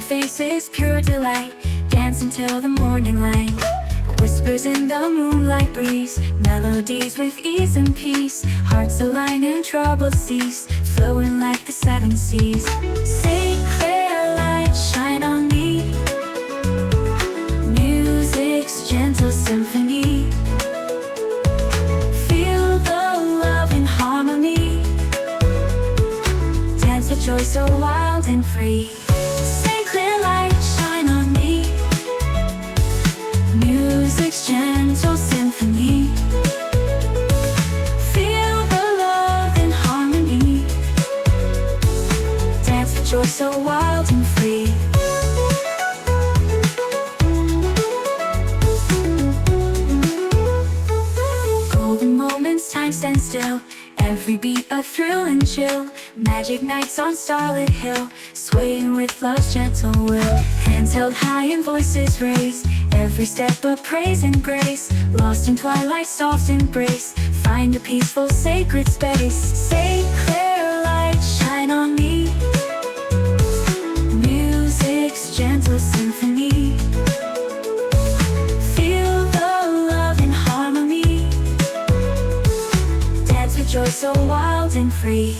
faces, pure delight. Dance until the morning light. Whispers in the moonlight breeze. Melodies with ease and peace. Hearts align and troubles cease. Flowing like the seven seas. Say, clear light, shine on me. Music's gentle symphony. Feel the love in harmony. Dance with joy so wild and free. Say, clear light, shine on me. Music's gentle symphony. Feel the love in harmony. Dance with joy so wild and free. Golden moments, time stands still. Every beat a thrill and chill. Magic nights on starlit hill, swaying with love's gentle will. Hands held high and voices raised. Every step a praise and grace. Lost in twilight's soft embrace. Find a peaceful sacred space. Say, clear light, shine on me. Music's gentle symphony. Feel the love in harmony. Dance with joy so wild and free.